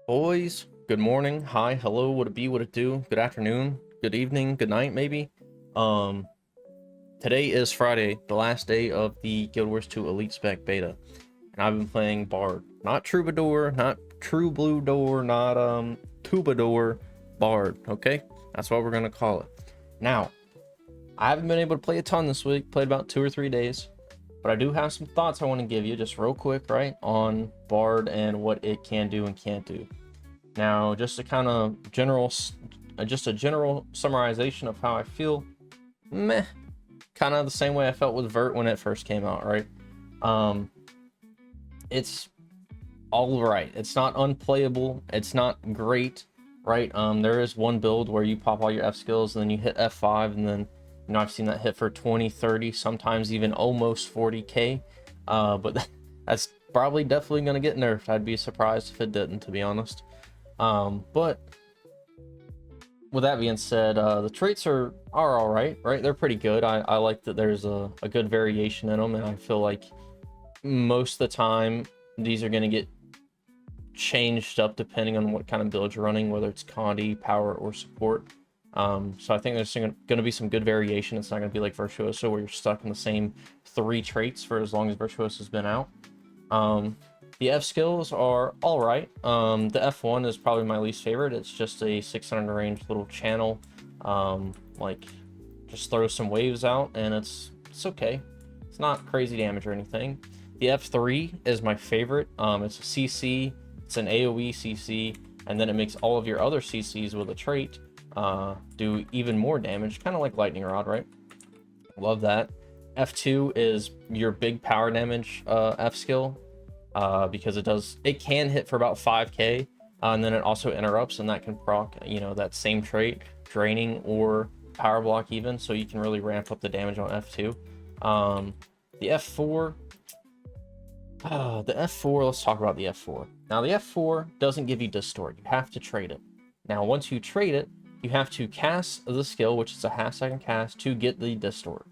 Boys, good morning, hi, hello, what it be, what it do, good afternoon, good evening, good night, maybe. Um, Today is Friday, the last day of the Guild Wars 2 Elite Spec beta, and I've been playing Bard. Not Troubadour, not True Blue Door, not Troubadour, Bard, okay? That's what we're gonna call it. Now, I haven't been able to play a ton this week, played about 2 or 3 days, but I do have some thoughts I want to give you just real quick, right, on Bard and what it can do and can't do. Now, just a kind of general summarization of how I feel. Meh, kind of the same way I felt with Vert when it first came out, right? It's all right. It's not unplayable. It's not great, right? There is one build where you pop all your F skills and then you hit F5, and then I've seen that hit for 20, 30, sometimes even almost 40k. But that's probably definitely gonna get nerfed. I'd be surprised if it didn't, to be honest. But with that being said, the traits are all right? They're pretty good. I like that there's a good variation in them, and I feel like most of the time these are going to get changed up depending on what kind of build you're running, whether it's Condy, power, or support. So I think there's going to be some good variation. It's not going to be like Virtuoso where you're stuck in the same 3 traits for as long as Virtuoso's been out. The F skills are all right. The F1 is probably my least favorite. It's just a 600 range little channel. Like, just throw some waves out, and it's okay. It's not crazy damage or anything. The F3 is my favorite. It's a CC. It's an AoE CC, and then it makes all of your other CCs with a trait do even more damage, kind of like Lightning Rod, right? Love that. F2 is your big power damage F skill. Because it can hit for about 5k, and then it also interrupts, and that can proc, that same trait, draining or power block even, so you can really ramp up the damage on F2. The F4, let's talk about the F4. Now, the F4 doesn't give you Distort. You have to trade it. Now, once you trade it, you have to cast the skill, which is a half-second cast, to get the Distort.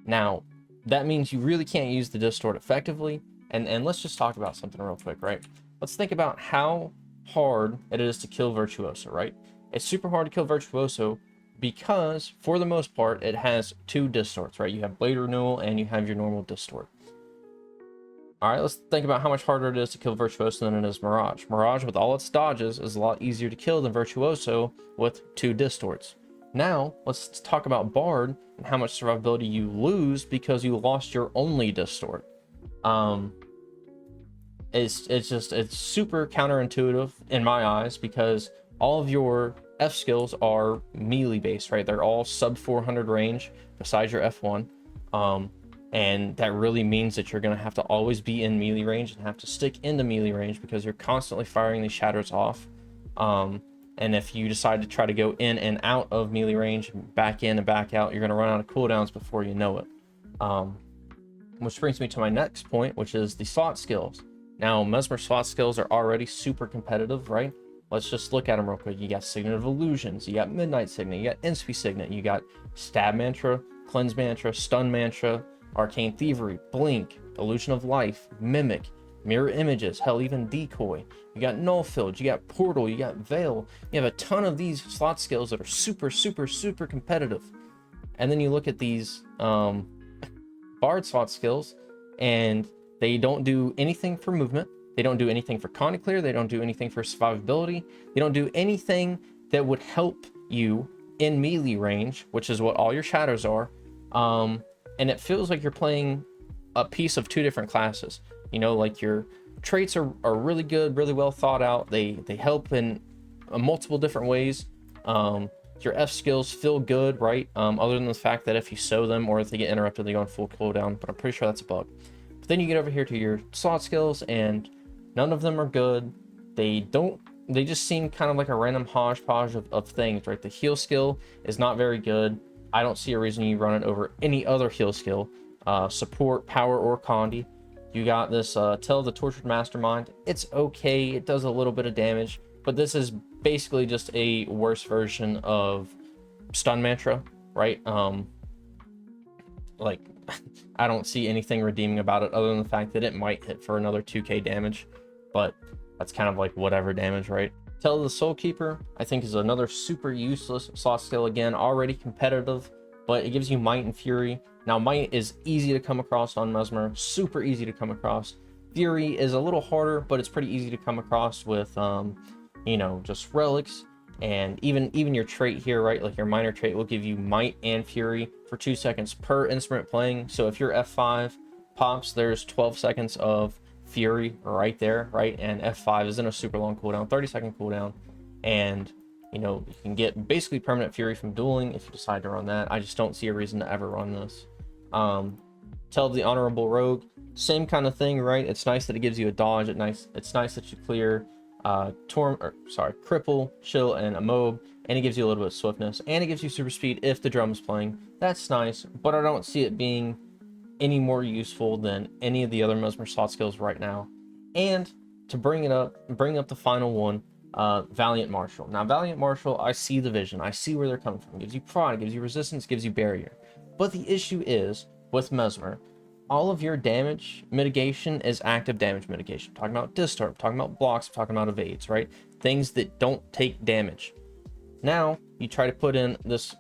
Now, that means you really can't use the Distort effectively. And let's just talk about something real quick, right? Let's think about how hard it is to kill Virtuoso, right? It's super hard to kill Virtuoso because, for the most part, it has 2 distorts, right? You have Blade Renewal and you have your normal distort. All right, let's think about how much harder it is to kill Virtuoso than it is Mirage. Mirage, with all its dodges, is a lot easier to kill than Virtuoso with 2 distorts. Now, let's talk about Bard and how much survivability you lose because you lost your only distort. It's super counterintuitive in my eyes because all of your F skills are melee based, right? They're all sub 400 range besides your F1. And that really means that you're going to have to always be in melee range and have to stick into melee range because you're constantly firing these shatters off. And if you decide to try to go in and out of melee range, back in and back out, you're going to run out of cooldowns before you know it. Which brings me to my next point, which is the slot skills. Now, Mesmer slot skills are already super competitive, right? Let's just look at them real quick. You got Signet of Illusions, you got Midnight Signet, you got Inspi Signet, you got Stab Mantra, Cleanse Mantra, Stun Mantra, Arcane Thievery, Blink, Illusion of Life, Mimic, Mirror Images, hell, even Decoy. You got Null Field, you got Portal, you got Veil. You have a ton of these slot skills that are super, super, super competitive. And then you look at these Bard slot skills, and they don't do anything for movement. They don't do anything for Condy Clear. They don't do anything for survivability. They don't do anything that would help you in melee range, which is what all your shadows are. And it feels like you're playing a piece of 2 different classes. Like your traits are really good, really well thought out. They help in multiple different ways. Your F skills feel good, right? Other than the fact that if you sow them or if they get interrupted, they go on full cooldown, but I'm pretty sure that's a bug. But then you get over here to your slot skills, and none of them are good. They just seem kind of like a random hodgepodge of things, right? The heal skill is not very good. I don't see a reason you run it over any other heal skill. Support, power, or Condy. You got this Tell of the Tortured Mastermind. It's okay. It does a little bit of damage, but this is basically just a worse version of Stun Mantra, right? Like, I don't see anything redeeming about it other than the fact that it might hit for another 2k damage. But that's kind of like whatever damage, right? Tell of the Soul Keeper, I think, is another super useless slot skill. Again, already competitive, but it gives you Might and Fury. Now, Might is easy to come across on Mesmer, super easy to come across. Fury is a little harder, but it's pretty easy to come across with, you know, just relics. And even your trait here, right? Like your minor trait will give you Might and Fury for 2 seconds per instrument playing. So if your F5 pops, there's 12 seconds of Fury right there, right? And F5 isn't a super long cooldown, 30-second cooldown. And, you know, you can get basically permanent Fury from dueling if you decide to run that. I just don't see a reason to ever run this. Tell of the Honorable Rogue, same kind of thing, right? It's nice that it gives you a dodge. It's nice that you clear cripple, chill, and a mob, and it gives you a little bit of swiftness, and it gives you super speed if the drum is playing. That's nice, but I don't see it being any more useful than any of the other Mesmer slot skills right now. And to bring up the final one, Valiant Marshal. Now, Valiant Marshal, I see the vision. I see where they're coming from. It gives you prod, it gives you resistance, it gives you barrier. But the issue is, with Mesmer, all of your damage mitigation is active damage mitigation. I'm talking about distort, I'm talking about blocks, I'm talking about evades, right? Things that don't take damage. Now, you try to put in this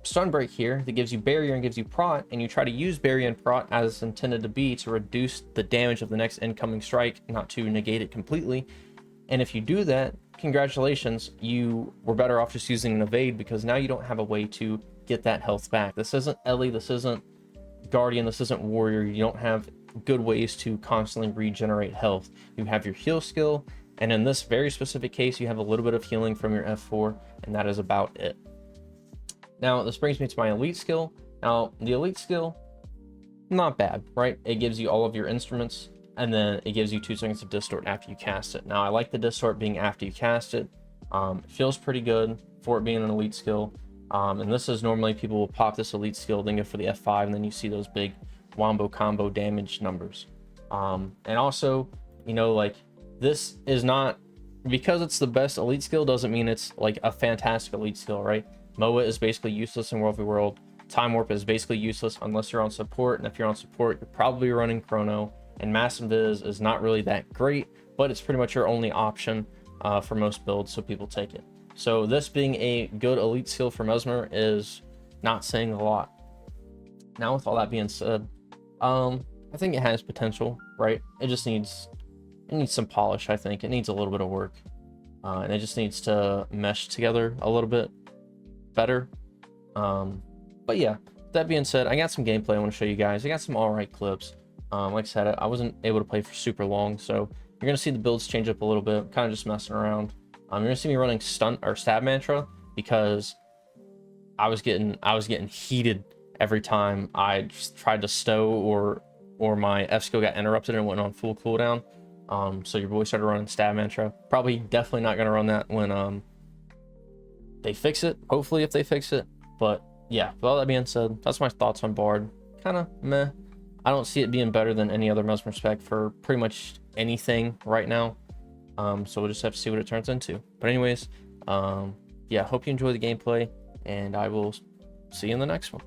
stun break here that gives you barrier and gives you prot, and you try to use barrier and prot as it's intended to be to reduce the damage of the next incoming strike, not to negate it completely. And if you do that, congratulations, you were better off just using an evade, because now you don't have a way to get that health back. This isn't Ellie, this isn't Guardian, this isn't Warrior. You don't have good ways to constantly regenerate health. You have your heal skill, and in this very specific case, you have a little bit of healing from your F4, and that is about it. Now, this brings me to my elite skill. Now, the elite skill, not bad, right? It gives you all of your instruments, and then it gives you 2 seconds of distort after you cast it. Now, I like the distort being after you cast it. It feels pretty good for it being an elite skill. And this is normally people will pop this elite skill, then go for the F5, and then you see those big wombo combo damage numbers. And also, you know, like, this is not, because it's the best elite skill doesn't mean it's like a fantastic elite skill, right? MOA is basically useless in World v World. Time Warp is basically useless unless you're on support, and if you're on support, you're probably running Chrono, and Mass Invis is not really that great, but it's pretty much your only option for most builds, so people take it. So this being a good elite skill for Mesmer is not saying a lot. Now, with all that being said, I think it has potential, right? It just needs some polish, I think. It needs a little bit of work, and it just needs to mesh together a little bit better. But yeah, that being said, I got some gameplay I want to show you guys. I got some alright clips. Like I said, I wasn't able to play for super long, so you're gonna see the builds change up a little bit, kind of just messing around. You're gonna see me running stunt or stab mantra, because I was getting heated every time I just tried to stow or my F skill got interrupted and went on full cooldown. So your boy started running stab mantra. Probably definitely not gonna run that when they fix it. Hopefully, if they fix it. But yeah, with all that being said, that's my thoughts on Bard. Kind of meh. I don't see it being better than any other Mesmer spec for pretty much anything right now. So we'll just have to see what it turns into. But anyways, yeah, hope you enjoy the gameplay, and I will see you in the next one.